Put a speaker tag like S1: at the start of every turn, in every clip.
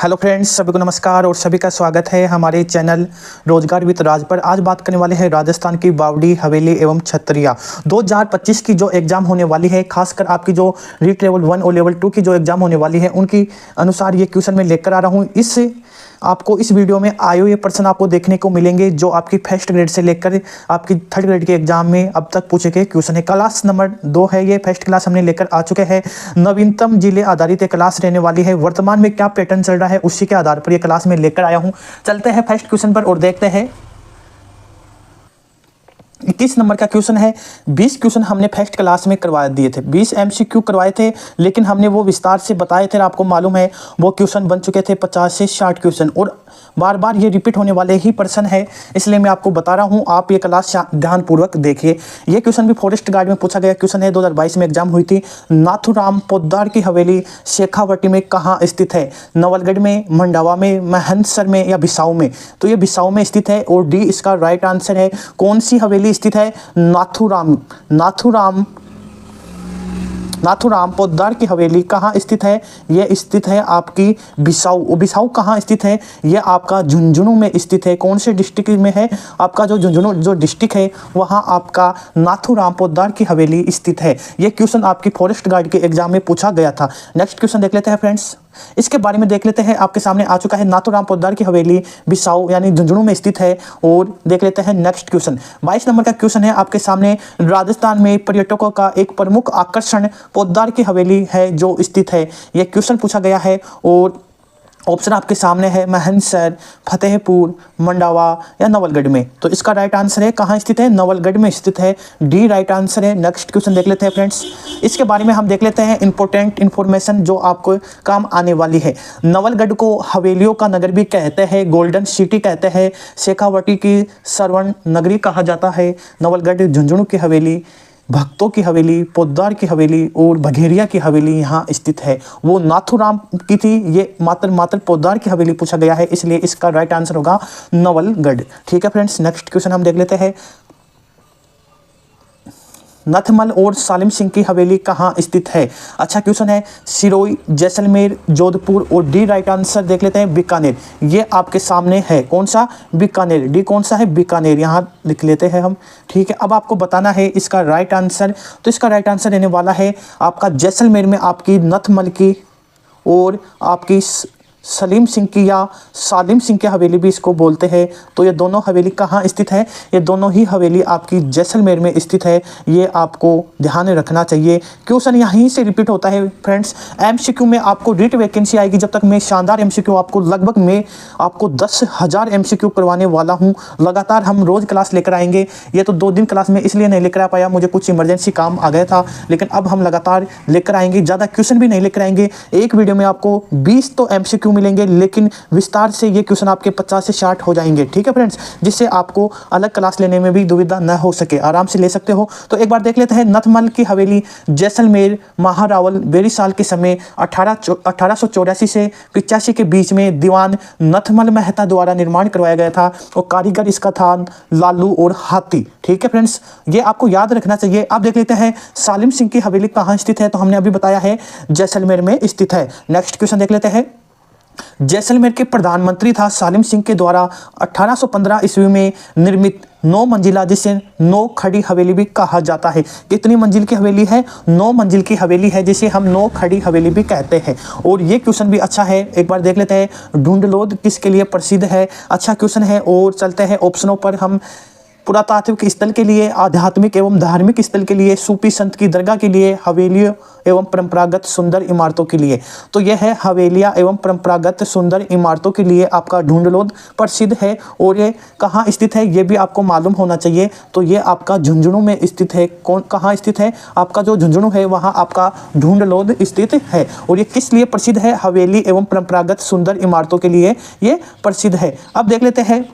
S1: Hello friends, सभी को नमस्कार और सभी का स्वागत है हमारे चैनल रोजगार विद राज पर। आज बात करने वाले हैं राजस्थान की बावड़ी, हवेली एवं छतरिया 2025 की जो एग्जाम होने वाली है, खासकर आपकी जो रीट लेवल 1 और लेवल 2 की जो एग्जाम होने वाली है उनकी अनुसार ये क्वेश्चन मैं लेकर आ रहा हूँ। आपको इस वीडियो में आए हुए प्रश्न आपको देखने को मिलेंगे जो आपकी फर्स्ट ग्रेड से लेकर आपकी थर्ड ग्रेड के एग्जाम में अब तक पूछे गए क्वेश्चन है। क्लास नंबर 2 है, ये फर्स्ट क्लास हमने लेकर आ चुके हैं। नवीनतम जिले आधारित क्लास रहने वाली है। वर्तमान में क्या पैटर्न चल रहा है उसी के आधार पर ये क्लास में लेकर आया हूँ। चलते हैं फर्स्ट क्वेश्चन पर और देखते हैं। 21 नंबर का क्वेश्चन है। 20 क्वेश्चन हमने फर्स्ट क्लास में करवा दिए थे, 20 MCQ करवाए थे, लेकिन हमने वो विस्तार से बताए थे। आपको मालूम है वो क्वेश्चन बन चुके थे 50 से 60 क्वेश्चन और बार बार ये रिपीट होने वाले ही प्रश्न है, इसलिए मैं आपको बता रहा हूँ। आप ये क्लास ध्यानपूर्वक देखिए। ये क्वेश्चन भी फॉरेस्ट गार्ड में पूछा गया क्वेश्चन है, 2022 में एग्जाम हुई थी। नाथूराम पोद्दार की हवेली शेखावटी में कहाँ स्थित है? नवलगढ़ में, मंडावा में, महनसर में या बिसाऊ में? तो ये बिसाऊ में स्थित है और डी इसका राइट आंसर है। कौन सी हवेली स्थित है? नाथूराम पोद्दार की हवेली कहाँ स्थित है? यह स्थित है आपकी बिसाऊ। बिसाऊ कहाँ स्थित है? यह आपका झुंझुनू में स्थित है। कौन से डिस्ट्रिक्ट में है? आपका जो झुंझुनू जो डिस्ट्रिक्ट है वहाँ आपका नाथूराम पोद्दार की हवेली स्थित है। यह क्वेश्चन आपकी फॉरेस्ट गार्ड के एग्जाम में पूछा गया था। नेक्स्ट क्वेश्चन देख लेते हैं फ्रेंड्स। इसके बारे में देख लेते हैं। आपके सामने आ चुका है नाथूराम पोद्दार की हवेली बिसाऊ यानी झुंझुनू में स्थित है। और देख लेते हैं नेक्स्ट क्वेश्चन। 22 नंबर का क्वेश्चन है आपके सामने। राजस्थान में पर्यटकों का एक प्रमुख आकर्षण पोद्दार की हवेली है जो स्थित है। यह क्वेश्चन पूछा गया है और ऑप्शन आपके सामने है महनसर, फतेहपुर, मंडावा या नवलगढ़ में। तो इसका राइट आंसर है कहाँ स्थित है? नवलगढ़ में स्थित है। डी राइट आंसर है। नेक्स्ट क्वेश्चन देख लेते हैं फ्रेंड्स। इसके बारे में हम देख लेते हैं इंपॉर्टेंट इन्फॉर्मेशन जो आपको काम आने वाली है। नवलगढ़ को हवेलियों का नगर भी कहते हैं, गोल्डन सिटी कहते हैं, शेखावटी की स्वर्ण नगरी कहा जाता है। नवलगढ़, झुंझुनू की हवेली, भक्तों की हवेली, पोद्दार की हवेली और बघेरिया की हवेली यहाँ स्थित है। वो नाथूराम की थी, ये मात्र पोद्दार की हवेली पूछा गया है, इसलिए इसका राइट आंसर होगा नवलगढ़। ठीक है फ्रेंड्स, नेक्स्ट क्वेश्चन हम देख लेते हैं। नथमल और सालिम सिंह की हवेली कहाँ स्थित है? अच्छा क्वेश्चन है। सिरोही, जैसलमेर, जोधपुर और डी राइट आंसर देख लेते हैं बीकानेर। ये आपके सामने है। कौन सा? बीकानेर। डी कौन सा है? बीकानेर। यहाँ लिख लेते हैं हम। ठीक है, अब आपको बताना है इसका राइट आंसर। तो इसका राइट आंसर रहने वाला है आपका जैसलमेर में आपकी नथमल की और आपकी सलीम सिंह की या सालिम सिंह की हवेली भी इसको बोलते हैं। तो ये दोनों हवेली कहाँ स्थित है? ये दोनों ही हवेली आपकी जैसलमेर में स्थित है। ये आपको ध्यान रखना चाहिए। क्वेश्चन यहीं से रिपीट होता है फ्रेंड्स। MCQ में आपको रीट वैकेंसी आएगी जब तक मैं शानदार MCQ आपको लगभग मैं आपको 10,000 MCQ करवाने वाला हूँ। लगातार हम रोज़ क्लास लेकर आएंगे। ये तो 2 दिन क्लास में इसलिए नहीं लेकर आ पाया, मुझे कुछ इमरजेंसी काम आ गया था, लेकिन अब हम लगातार लेकर आएंगे। ज़्यादा क्वेश्चन भी नहीं लेकर आएंगे। एक वीडियो में आपको 20 तो MCQ मिलेंगे, लेकिन विस्तार से ये क्वेश्चन आपके 50 से 60 हो जाएंगे। ठीक है फ्रेंड्स, जिससे आपको अलग क्लास लेने में भी दुविधा न हो सके, आराम से ले सकते हो। तो एक बार देख लेते हैं। नथमल की हवेली जैसलमेर महारावल बेरी साल के समय 1884 से 85 के बीच में दीवान नथमल मेहता द्वारा निर्माण करवाया गया था और कारीगर इसका था लालू और हाथी। ठीक है फ्रेंड्स, ये आपको याद रखना चाहिए। आप देख लेते हैं सालिम सिंह की हवेली कहाँ स्थित है? तो हमने अभी बताया है जैसलमेर में स्थित है। नेक्स्ट क्वेश्चन देख लेते हैं। जैसलमेर के प्रधानमंत्री था सालिम सिंह के द्वारा 1815 ईस्वी में निर्मित 9 मंजिला, जिसे 9 खड़ी हवेली भी कहा जाता है। कितनी मंजिल की हवेली है? 9 मंजिल की हवेली है, जिसे हम 9 खड़ी हवेली भी कहते हैं। और ये क्वेश्चन भी अच्छा है, एक बार देख लेते हैं। ढूंढलोद किसके लिए प्रसिद्ध है? अच्छा क्वेश्चन है। और चलते हैं ऑप्शनों पर। हम पुरातात्विक स्थल के लिए, आध्यात्मिक एवं धार्मिक स्थल के लिए, सूफी संत की दरगाह के लिए, हवेलियों एवं परंपरागत सुंदर इमारतों के लिए। तो यह है हवेलियां एवं परंपरागत सुंदर इमारतों के लिए आपका ढूंढलोद प्रसिद्ध है। और ये कहाँ स्थित है ये भी आपको मालूम होना चाहिए। तो ये आपका झुंझुनू में स्थित है। कहाँ स्थित है? आपका जो झुंझुनू है वहाँ आपका ढूंढलोद स्थित है। और ये किस लिए प्रसिद्ध है? हवेली एवं परंपरागत सुंदर इमारतों के लिए ये प्रसिद्ध है। अब देख लेते हैं।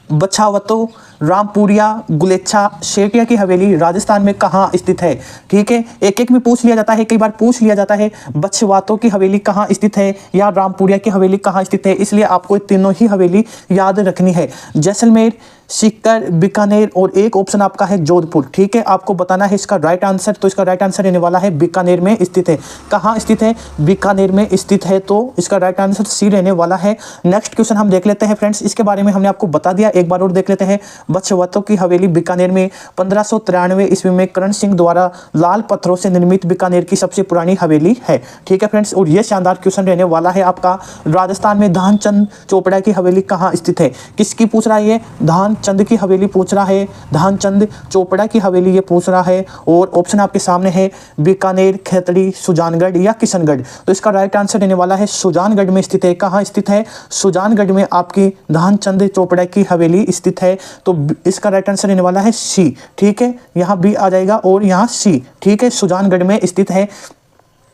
S1: बछावतो रामपुरिया गुलेच्छा शेटिया की हवेली राजस्थान में कहाँ स्थित है। ठीक है, एक एक में पूछ लिया जाता है, कई बार पूछ लिया जाता है बछवातों की हवेली कहाँ स्थित है या रामपुरिया की हवेली कहाँ स्थित है, इसलिए आपको तीनों ही हवेली याद रखनी है। जैसलमेर, सीकर, बीकानेर और एक ऑप्शन आपका है जोधपुर। ठीक है, आपको बताना है इसका राइट आंसर। तो इसका राइट आंसर रहने वाला है बीकानेर में स्थित है। कहाँ स्थित है, बीकानेर में स्थित है, तो इसका राइट आंसर सी रहने वाला है। नेक्स्ट क्वेश्चन हम देख लेते हैं फ्रेंड्स, इसके बारे में हमने आपको बता दिया, एक बार और देख लेते हैं। बछवातों की हवेली बीकानेर में 1593 ईस्वी में करण सिंह द्वारा लाल पत्थरों से निर्मित बीकानेर की सबसे पुरानी हवेली है। ठीक है फ्रेंड्स, और ये शानदार क्वेश्चन रहने वाला है आपका। राजस्थान में ध्यानचंद चोपड़ा की हवेली कहाँ स्थित है, किसकी पूछ रहा है ये, ध्यानचंद की हवेली पूछ रहा है, ध्यानचंद चोपड़ा की हवेली ये पूछ रहा है। और ऑप्शन आपके सामने है बीकानेर, खैतड़ी, सुजानगढ़ या किशनगढ़। तो इसका राइट आंसर रहने वाला है सुजानगढ़ में स्थित है। कहाँ स्थित है, सुजानगढ़ में आपकी ध्यानचंद चोपड़ा की हवेली स्थित है। तो इसका राइट आंसर रहने वाला है सी। ठीक है, यहाँ बी आ जाएगा और यहाँ सी। ठीक है, सुजानगढ़ में स्थित है।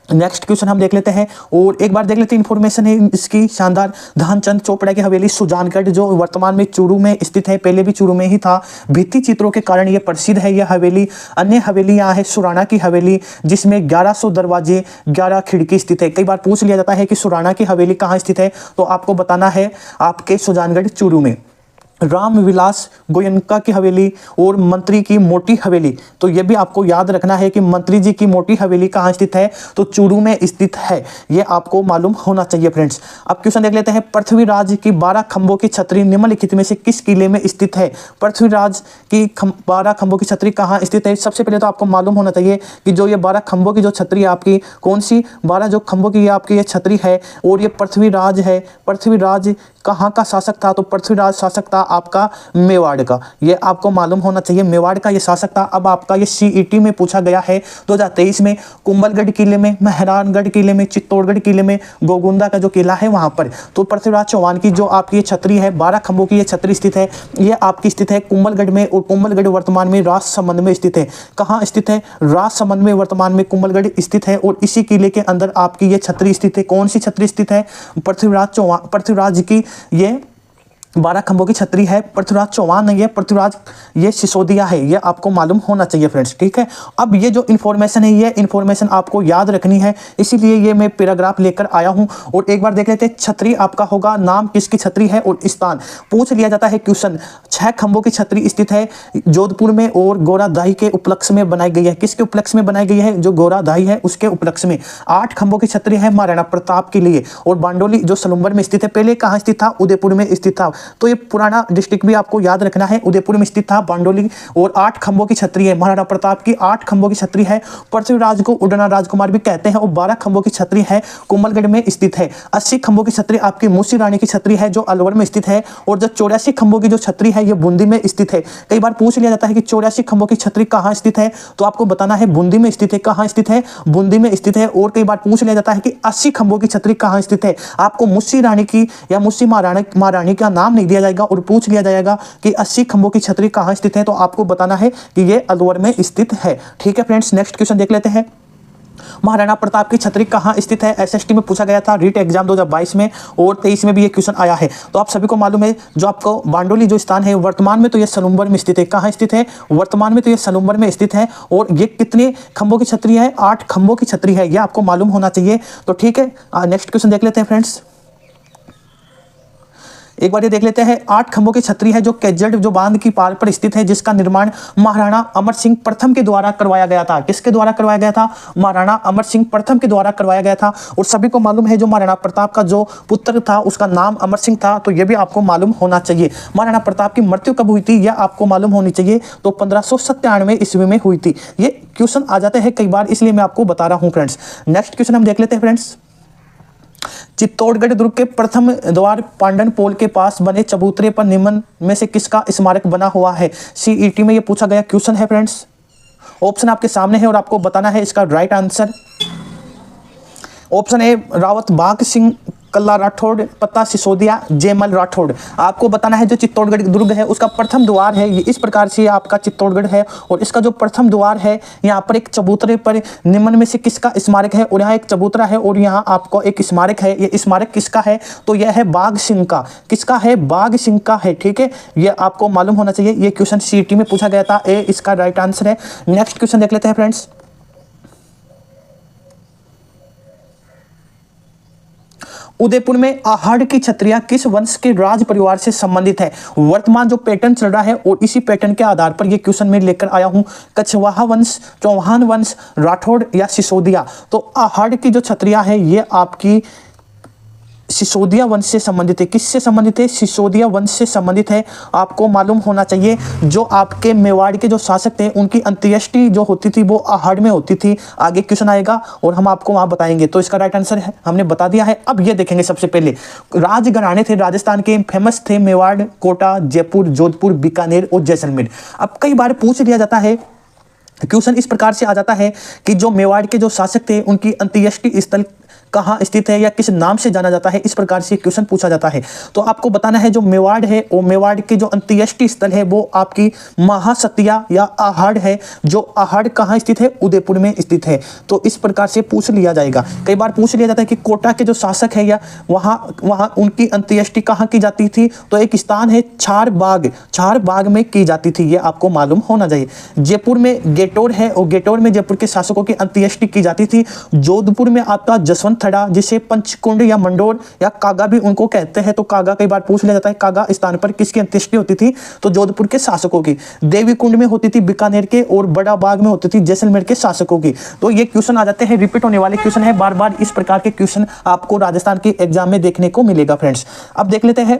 S1: नेक्स्ट क्वेश्चन हम देख लेते हैं और एक बार देख लेते हैं, इंफॉर्मेशन है इसकी शानदार। ध्यानचंद चोपड़ा की हवेली सुजानगढ़ जो वर्तमान में चूरू में स्थित है, पहले भी चूरू में ही था। भित्ति चित्रों के कारण यह प्रसिद्ध है यह हवेली। अन्य हवेली यहाँ है सुराना की हवेली जिसमें 1100 दरवाजे 11 खिड़की स्थित है। कई बार पूछ लिया जाता है कि सुराना की हवेली कहाँ स्थित है, तो आपको बताना है आपके सुजानगढ़ चूरू में। रामविलास गोयनका की हवेली और मंत्री की मोटी हवेली, तो यह भी आपको याद रखना है कि मंत्री जी की मोटी हवेली कहाँ स्थित है, तो चूरू में स्थित है। यह आपको मालूम होना चाहिए फ्रेंड्स। अब क्वेश्चन देख लेते हैं, पृथ्वीराज की 12 खंभों की छतरी निम्नलिखित में से किस किले में स्थित है। पृथ्वीराज की 12 खंभों की छतरी कहाँ स्थित है। सबसे पहले तो आपको मालूम होना चाहिए कि जो ये 12 खंभों की जो छतरी है आपकी, कौन सी 12 जो खंभों की आपकी ये छतरी है और ये पृथ्वीराज है। पृथ्वीराज कहाँ का शासक था, तो पृथ्वीराज शासक था आपका मेवाड़ का। ये आपको मालूम होना चाहिए, मेवाड़ का ये शासक था। अब आपका ये सीईटी में पूछा गया है 2023 में, कुंभलगढ़ किले में, मेहरानगढ़ किले में, चित्तौड़गढ़ किले में, गोगुंदा का जो किला है वहां पर। तो पृथ्वीराज चौहान की जो आपकी ये छतरी है, 12 खंभों की ये छतरी स्थित है, ये आपकी स्थित है कुंभलगढ़ में। और कुंभलगढ़ वर्तमान में राजसमंद में स्थित है। कहाँ स्थित है, राजसमंद में वर्तमान में कुंभलगढ़ स्थित है। और इसी किले के अंदर आपकी ये छतरी स्थित है। कौन सी छतरी स्थित है, पृथ्वीराज चौहान, पृथ्वीराज की ये 12 खंभों की छतरी है। पृथ्वीराज चौहान नहीं है, पृथ्वीराज ये सिसोदिया है, ये आपको मालूम होना चाहिए फ्रेंड्स। ठीक है, अब ये जो इन्फॉर्मेशन है, ये इन्फॉर्मेशन आपको याद रखनी है, इसीलिए ये मैं पैराग्राफ लेकर आया हूं। और एक बार देख लेते हैं, छतरी आपका होगा, नाम किसकी छतरी है और स्थान पूछ लिया जाता है क्वेश्चन। 6 खंभों की छतरी स्थित है जोधपुर में और गोरादाई के उपलक्ष्य में बनाई गई है। किसके उपलक्ष्य में बनाई गई है, जो गोरादाई है उसके उपलक्ष्य में। 8 खंभों की छतरी है महाराणा प्रताप के लिए। और बांडोली जो सलूम्बर में स्थित है, पहले कहाँ स्थित था, उदयपुर में स्थित था। तो ये पुराना डिस्ट्रिक्ट भी आपको याद रखना है, उदयपुर में स्थित था बांडोली। और 8 खंभों की छतरी है, महाराणा प्रताप की 8 खंभों की छतरी है। पृथ्वीराज को उड़ना राजकुमार भी कहते हैं। और 12 खंभों की छतरी है, कुंभलगढ़ में स्थित है। 80 खंभों की छतरी आपकी मूसी रानी की छतरी है जो अलवर में स्थित है। और जो 84 खंभों की जो छतरी है ये बूंदी में स्थित है। कई बार पूछ लिया जाता है कि 84 खंभों की छतरी कहाँ स्थित है, तो आपको बताना है बूंदी में स्थित है। कहाँ स्थित है, बूंदी में स्थित है। और कई बार पूछ लिया जाता है कि 80 खंभों की छतरी कहाँ स्थित है, आपको मूसी रानी की या मूसी महारानी का नाम नहीं दिया जाएगा और पूछ लिया जाएगा कि 80 खंभों की छतरी कहाँ स्थित है, तो आपको बताना है कि ये अलवर में स्थित है। ठीक है फ्रेंड्स, नेक्स्ट क्वेश्चन देख लेते हैं। महाराणा प्रताप की छतरी कहाँ स्थित है, एसएसटी में पूछा गया था, रीट एग्जाम 2022 में और 23 में भी ये क्वेश्चन आया है। तो आप सभी को मालूम है, जो आपको बांडोली जो स्थान है वर्तमान में तो ये सलूम्बर में स्थित है। कहाँ स्थित है, वर्तमान में तो ये सलूम्बर में स्थित है। और ये कितने खंभों की छतरी है, 8 खंभों की छतरी है, ये आपको मालूम होना चाहिए। तो ठीक है, नेक्स्ट क्वेश्चन देख लेते हैं फ्रेंड्स। एक बार ये देख लेते हैं, 8 खंभों की छतरी है जो केजड़ जो बांध की पार पर स्थित है, जिसका निर्माण महाराणा अमर सिंह प्रथम के द्वारा करवाया गया था। किसके द्वारा करवाया गया था, महाराणा अमर सिंह प्रथम के द्वारा करवाया गया था। और सभी को मालूम है जो महाराणा प्रताप का जो पुत्र था उसका नाम अमर सिंह था, तो यह भी आपको मालूम होना चाहिए। महाराणा प्रताप की मृत्यु कब हुई थी, यह आपको मालूम होनी चाहिए, तो 1597 ईस्वी में हुई थी। ये क्वेश्चन आ जाते हैं कई बार, इसलिए मैं आपको बता रहा हूं फ्रेंड्स। नेक्स्ट क्वेश्चन हम देख लेते हैं फ्रेंड्स। चित्तौड़गढ़ दुर्ग के प्रथम द्वार पांडन पोल के पास बने चबूतरे पर निम्न में से किसका स्मारक बना हुआ है। सीईटी में यह पूछा गया क्वेश्चन है फ्रेंड्स। ऑप्शन आपके सामने है और आपको बताना है इसका right answer. Option A Rawat Bagh Singh Kalla Rathore, Patta Sisodia, Jaimal Rathore. आपको बताना है जो चित्तौड़गढ़ दुर्ग है उसका प्रथम द्वार है, ये इस प्रकार से आपका चित्तौड़गढ़ है। और इसका जो प्रथम द्वार है यहाँ पर एक चबूतरे पर निम्न में से किसका स्मारक है, और यहाँ एक चबूतरा है और यहाँ आपको एक स्मारक है। ये स्मारक किसका है, तो यह है बाघ सिंह का। किसका है, बाघ सिंह का है। ठीक है, ये आपको मालूम होना चाहिए। ये क्वेश्चन सीईटी में पूछा गया था, ए इसका राइट आंसर है। नेक्स्ट क्वेश्चन देख लेते हैं फ्रेंड्स। उदयपुर में आहड़ की छत्रियां किस वंश के राज परिवार से संबंधित है। वर्तमान जो पैटर्न चल रहा है और इसी पैटर्न के आधार पर यह क्वेश्चन मैं लेकर आया हूं। कछवाहा वंश, चौहान वंश, राठौड़ या सिसोदिया। तो आहड़ की जो छत्रियां है ये आपकी सिसोदिया वंश से संबंधित है। किससे संबंधित है, सिसोदिया वंश से संबंधित है। आपको मालूम होना चाहिए जो आपके मेवाड़ के जो शासक थे उनकी अंत्येष्टि जो होती थी वो आहड़ में होती थी। आगे क्वेश्चन आएगा और हम आपको वहां बताएंगे। तो इसका राइट आंसर है हमने बता दिया है। अब ये देखेंगे सबसे पहले राजघराने थे राजस्थान के, फेमस थे मेवाड़, कोटा, जयपुर, जोधपुर, बीकानेर और जैसलमेर। अब कई बार पूछ लिया जाता है, क्वेश्चन इस प्रकार से आ जाता है कि जो मेवाड़ के जो शासक थे उनकी अंत्येष्टि स्थल कहाँ स्थित है या किस नाम से जाना जाता है, इस प्रकार से क्वेश्चन पूछा जाता है। तो आपको बताना है जो मेवाड़ है वो मेवाड़ के जो अंत्येष्टि स्थल है वो आपकी महासतिया या आहड़ है। जो आहड़ कहाँ स्थित है, उदयपुर में स्थित है। तो इस प्रकार से पूछ लिया जाएगा। कई बार पूछ लिया जाता है कि कोटा के जो शासक है या वहाँ उनकी अंत्येष्टि कहाँ की जाती थी, तो एक स्थान है छारबाग में की जाती थी। ये आपको मालूम होना चाहिए। जयपुर में गेटोर है और गेटोर में जयपुर के शासकों की अंत्येष्टि की जाती थी। जोधपुर में आपका जसवंत थड़ा, जिसे पंचकुंड या मंडोर या कागा भी उनको कहते हैं। तो कागा कई बार पूछ लिया जाता है, कागा स्थान पर किसकी अंत्येष्टि होती थी, तो जोधपुर के शासकों की। देवी कुंड में होती थी बीकानेर के, और बड़ा बाग में होती थी जैसलमेर के शासकों की। तो ये क्वेश्चन आ जाते हैं, रिपीट होने वाले क्वेश्चन है। बार बार इस प्रकार के क्वेश्चन आपको राजस्थान के एग्जाम में देखने को मिलेगा फ्रेंड्स। अब देख लेते हैं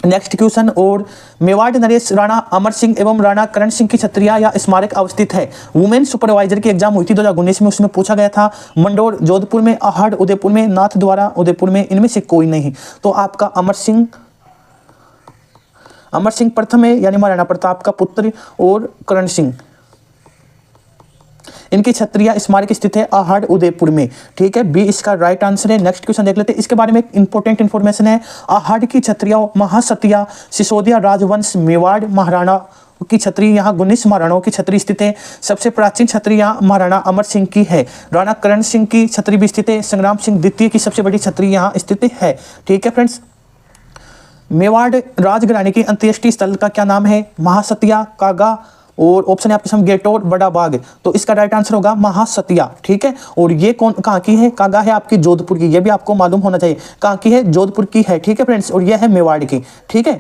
S1: नेक्स्ट क्वेश्चन। और मेवाड़ नरेश राणा अमर सिंह एवं राणा करण सिंह की छत्रियां या स्मारक अवस्थित है। वुमेन सुपरवाइजर की एग्जाम हुई थी 2019 में, उसमें पूछा गया था। मंडोर, जोधपुर में, आहड़, उदयपुर में, नाथ द्वारा, उदयपुर में, इनमें से कोई नहीं। तो आपका अमर सिंह प्रथम है, यानी महाराणा प्रताप का पुत्र, और करण सिंह, इनकी छत्रियां स्मारक स्थित है आहड़, उदयपुर में। ठीक है, बी इसका राइट आंसर है। नेक्स्ट क्वेश्चन देख लेते हैं। इसके बारे में एक इंपॉर्टेंट इंफॉर्मेशन है। आहड़ की छत्रियां महासतिया, सिसोदिया राजवंश, मेवाड़ महाराणा की छतरी, यहाँ 19 महाराणाओं की छतरी स्थित है। सबसे प्राचीन छतरी यहाँ महाराणा अमर सिंह की है। राणा करण सिंह की छतरी भी स्थित है। संग्राम सिंह द्वितीय की सबसे बड़ी छतरी यहाँ स्थित है। ठीक है फ्रेंड्स, मेवाड़ राजघराने की अंत्येष्टि स्थल का क्या नाम है, महासतिया, कागा, और ऑप्शन है आपके सामने गेटोर, बड़ा बाग। तो इसका राइट आंसर होगा महासतिया। ठीक है, और ये कौन कहाँ की है, कागा है आपकी जोधपुर की। ये भी आपको मालूम होना चाहिए कहाँ की है, जोधपुर की है। ठीक है फ्रेंड्स, और यह है मेवाड़ की। ठीक है,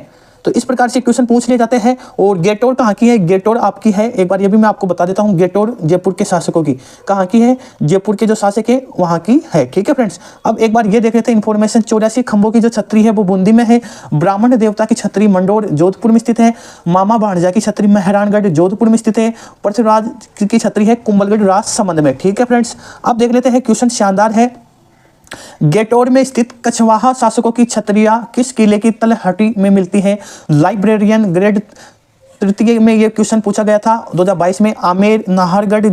S1: तो इस प्रकार से क्वेश्चन पूछ लिए जाते हैं। और गेटोर कहाँ की है, गेटोर आपकी है, एक बार ये भी मैं आपको बता देता हूँ। गेटोर जयपुर के शासकों की कहाँ की है, जयपुर के जो शासक है वहाँ की है। ठीक है फ्रेंड्स, अब एक बार ये देख लेते हैं इन्फॉर्मेशन। 84 खंभों की जो छतरी है वो बूंदी में है। ब्राह्मण देवता की छतरी मंडोर, जोधपुर में स्थित है। मामा भाणजा की छतरी मेहरानगढ़, जोधपुर में स्थित है। पृथ्वीराज की छतरी है कुंभलगढ़, राजसमंद में। ठीक है फ्रेंड्स, अब देख लेते हैं क्वेश्चन शानदार है। गेटोर में स्थित कछवाहा शासकों की छतरियां किस किले की तलहटी में मिलती है। लाइब्रेरियन ग्रेड तृतीय में यह क्वेश्चन पूछा गया था 2022 में। आमेर, नाहरगढ़,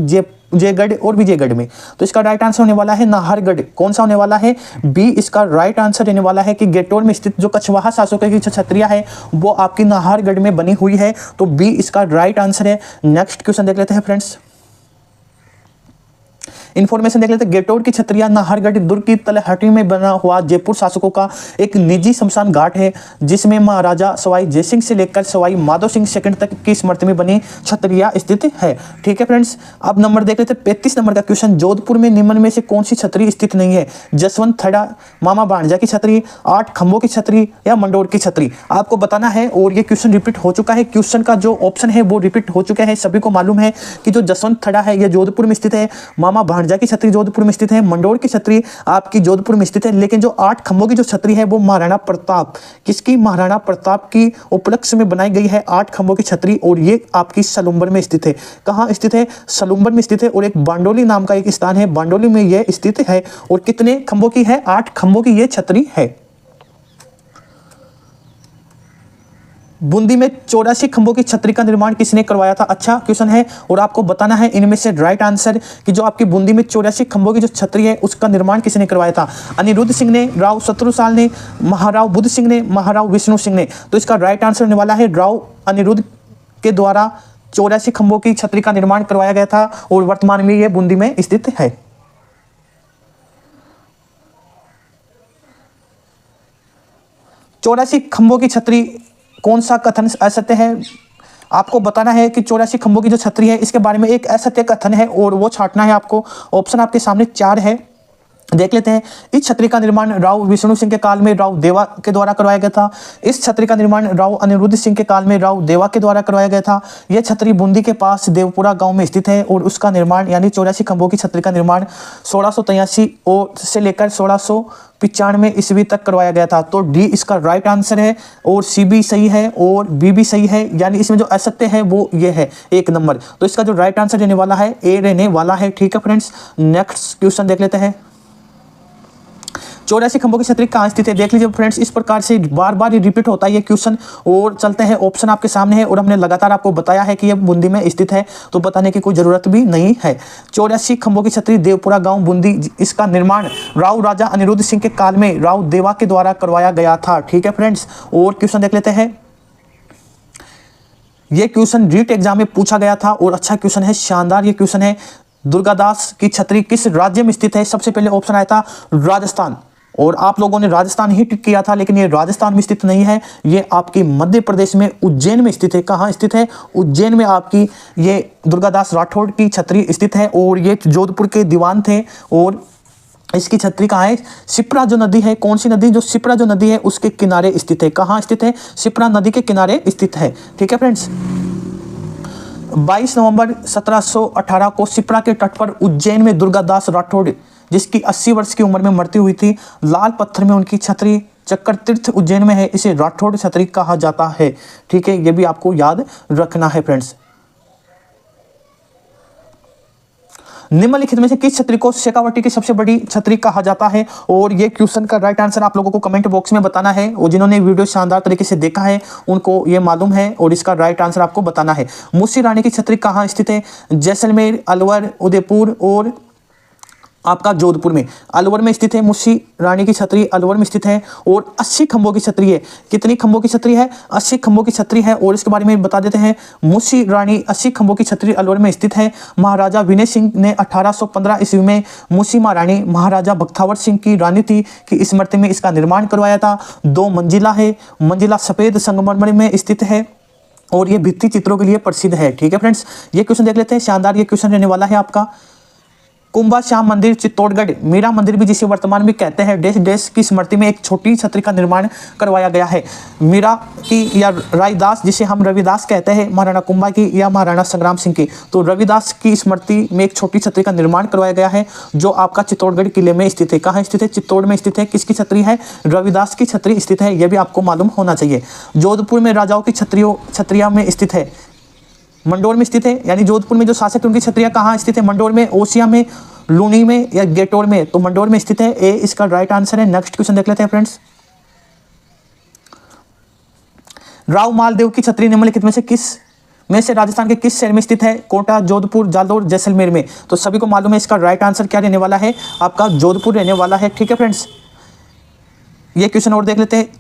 S1: जयगढ़ और विजयगढ़ में। तो इसका राइट आंसर होने वाला है नाहरगढ़। कौन सा होने वाला है, बी इसका राइट आंसर रहने वाला है कि गेटोर में स्थित जो कछवाहा शासकों की छतरियां है वो आपकी नाहरगढ़ में बनी हुई है। तो बी इसका राइट आंसर है। नेक्स्ट क्वेश्चन देख लेते हैं फ्रेंड्स। इन्फॉर्मेशन देख लेते हैं। गेटोर की छतरियां नाहरगढ़ दुर्ग की तलहटी में बना हुआ जयपुर शासकों का एक निजी शमशान घाट है, जिसमें महाराजा सवाई जयसिंह से लेकर सवाई माधो सिंह सेकंड तक की स्मृति में बनी छतरियां स्थित है। ठीक है फ्रेंड्स, अब नंबर देख लेते हैं 35 नंबर का क्वेश्चन। जोधपुर में निम्न में से कौन सी छतरी स्थित नहीं है। जसवंत थड़ा, मामा भाणजा की छतरी, 8 खंभों की छतरी या मंडोर की छतरी। आपको बताना है, और ये क्वेश्चन रिपीट हो चुका है। क्वेश्चन का जो ऑप्शन है वो रिपीट हो चुका है। सभी को मालूम है कि जो जसवंत थड़ा है यह जोधपुर में स्थित है। मामा भाणजा की छतरी जोधपुर में स्थित है। मंडोर की छतरी आपकी जोधपुर में स्थित है। लेकिन जो 8 खंभों की जो छतरी है वो महाराणा प्रताप, किसकी, महाराणा प्रताप की उपलक्ष्य में बनाई गई है 8 खंभों की छतरी, और ये आपकी सलुम्बर में स्थित है। कहाँ स्थित है, सलुम्बर में स्थित है। और एक बांडोली नाम का एक स्थान है, बांडोली में यह स्थित है। और कितने खंभों की है, 8 खंभों की यह छतरी है। बूंदी में 84 खंभों की छतरी का निर्माण किसने करवाया था? अच्छा क्वेश्चन है और आपको बताना है इनमें से राइट आंसर कि जो आपकी बूंदी में 84 खंभों की जो छतरी है उसका निर्माण किसने करवाया था? अनिरुद्ध सिंह ने, राव शत्रुसाल ने, महाराव बुद्ध सिंह ने, महाराव विष्णु सिंह ने। तो इसका राइट आंसर होने वाला है राव अनिरुद्ध के द्वारा 84 खंभों की छतरी का निर्माण करवाया गया था और वर्तमान में यह बूंदी में स्थित है। 84 खंभों की छतरी कौन सा कथन असत्य है? आपको बताना है कि 84 खंभों की जो छतरी है इसके बारे में एक असत्य कथन है और वो छांटना है आपको। ऑप्शन आपके सामने 4 है, देख लेते हैं। इस छतरी का निर्माण राव विष्णु सिंह के काल में राव देवा के द्वारा करवाया गया था। इस छतरी का निर्माण राव अनिरुद्ध सिंह के काल में राव देवा के द्वारा करवाया गया था। यह छतरी बूंदी के पास देवपुरा गांव में स्थित है और उसका निर्माण यानी 84 खंभों की छतरी का निर्माण 1683 से लेकर 1695 ईस्वी तक करवाया गया था। तो डी इसका राइट आंसर है और सी भी सही है और बी भी सही है, यानी इसमें जो असत्य है वो ये है 1 नंबर। तो इसका जो राइट आंसर रहने वाला है ए रहने वाला है। ठीक है फ्रेंड्स, नेक्स्ट क्वेश्चन देख लेते हैं। 84 खंभों की छतरी कहाँ स्थित है? देख लीजिए फ्रेंड्स, इस प्रकार से बार बार रिपीट होता है ये क्वेश्चन। और चलते हैं, ऑप्शन आपके सामने है और हमने लगातार आपको बताया है कि ये बूंदी में स्थित है, तो बताने की कोई जरूरत भी नहीं है। 84 खंभों की छतरी देवपुरा गांव बूंदी, इसका निर्माण राव राजा अनिरुद्ध सिंह के काल में राव देवा के द्वारा करवाया गया था। ठीक है फ्रेंड्स, और क्वेश्चन देख लेते हैं। ये क्वेश्चन रीट एग्जाम में पूछा गया था और अच्छा क्वेश्चन है, शानदार ये क्वेश्चन है। दुर्गादास की छतरी किस राज्य में स्थित है? सबसे पहले ऑप्शन आया था राजस्थान और आप लोगों ने राजस्थान ही टिक किया था, लेकिन ये राजस्थान में स्थित नहीं है, ये आपकी मध्य प्रदेश में उज्जैन में स्थित है। कहाँ स्थित है? उज्जैन में आपकी ये दुर्गादास राठौड़ की छतरी स्थित है और ये जोधपुर के दीवान थे। और इसकी छतरी कहाँ है? शिप्रा जो नदी है, कौन सी नदी? जो शिप्रा जो नदी है उसके किनारे स्थित है। कहाँ स्थित है? शिप्रा नदी के किनारे स्थित है। ठीक है फ्रेंड्स, 22 नवंबर 1718 को शिप्रा के तट पर उज्जैन में दुर्गादास राठौड़, जिसकी 80 वर्ष की उम्र में मृत्यु हुई थी, लाल पत्थर में उनकी छतरी चक्कर तीर्थ उज्जैन में है, इसे राठौड़ छतरी कहा जाता है। ठीक है, ये भी आपको याद रखना है फ्रेंड्स। निम्नलिखित में से किस छतरी को शेखावटी की सबसे बड़ी छतरी कहा जाता है? और ये क्वेश्चन का राइट आंसर आप लोगों को कमेंट बॉक्स में बताना है और जिन्होंने वीडियो शानदार तरीके से देखा है उनको ये मालूम है और इसका राइट आंसर आपको बताना है। मुंशी रानी की छतरी कहाँ स्थित है? जैसलमेर, अलवर, उदयपुर और आपका जोधपुर में। अलवर में स्थित है मुंशी रानी की छतरी, अलवर में स्थित है और 80 खंभों की छतरी है। कितनी खंभों की छतरी है? 80 खंभों की छतरी है और इसके बारे में बता देते हैं। मुंशी रानी 80 खंभों की छतरी अलवर में स्थित है। महाराजा विनय सिंह ने 1815 ईस्वी में मुंशी महारानी महाराजा बख्तावर सिंह की रानी थी की स्मृति में इसका निर्माण करवाया था। 2 मंजिला है, मंजिला सफेद संगमरमर में स्थित है और ये भित्ति चित्रों के लिए प्रसिद्ध है। ठीक है फ्रेंड्स, ये क्वेश्चन देख लेते हैं, शानदार ये क्वेश्चन रहने वाला है आपका। कुंभा श्याम मंदिर चित्तौड़गढ़, मीरा मंदिर भी जिसे वर्तमान में कहते हैं, देश देश की स्मृति में एक छोटी छतरी का निर्माण करवाया गया है। मीरा की या रायदास, जिसे हम रविदास कहते हैं, महाराणा कुंभा की या महाराणा संग्राम सिंह की, तो रविदास की स्मृति में एक छोटी छतरी का निर्माण करवाया गया है जो आपका चित्तौड़गढ़ किले में स्थित है। कहाँ स्थित है? चित्तौड़ में स्थित है। किसकी छतरी है? रविदास की छतरी स्थित है, यह भी आपको मालूम होना चाहिए। जोधपुर में राजाओं की छतरियाँ में स्थित है, मंडोर में स्थित है, यानी जोधपुर में जो शासक उनकी छतरियां कहाँ स्थित है? मंडोर में, ओसिया में, लूनी में या गेटोर में? तो मंडोर में स्थित है, ए इसका राइट आंसर है। नेक्स्ट क्वेश्चन देख लेते हैं फ्रेंड्स। राव मालदेव की छतरी निम्नलिखित में से राजस्थान के किस शहर में स्थित है? कोटा, जोधपुर, जालौर, जैसलमेर में। तो सभी को मालूम है इसका राइट आंसर क्या रहने वाला है, आपका जोधपुर रहने वाला है। ठीक है फ्रेंड्स, ये क्वेश्चन और देख लेते हैं।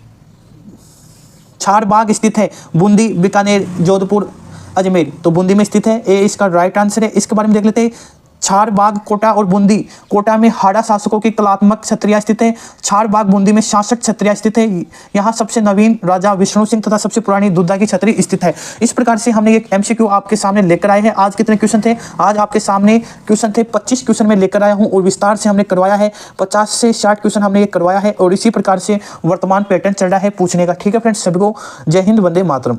S1: चारबाग स्थित है, बूंदी, बीकानेर, जोधपुर, अजमेर। तो बूंदी में स्थित है, ए इसका राइट आंसर है। इसके बारे में देख लेते हैं। चारबाग, कोटा और बूंदी। कोटा में हाड़ा शासकों की कलात्मक छतरियां स्थित है। चारबाग बूंदी में शासक छतरियां स्थित है। यहाँ सबसे नवीन राजा विष्णु सिंह तथा सबसे पुरानी दुद्धा की छतरी स्थित है। इस प्रकार से हमने एक एमसीक्यू आपके सामने लेकर आए हैं। आज कितने क्वेश्चन थे? आज आपके सामने क्वेश्चन थे 25 क्वेश्चन में लेकर आया हूँ और विस्तार से हमने करवाया है। 50 से 60 क्वेश्चन हमने ये करवाया है और इसी प्रकार से वर्तमान पैटर्न चल रहा है पूछने का। ठीक है फ्रेंड्स, सभी को जय हिंद, वंदे मातरम।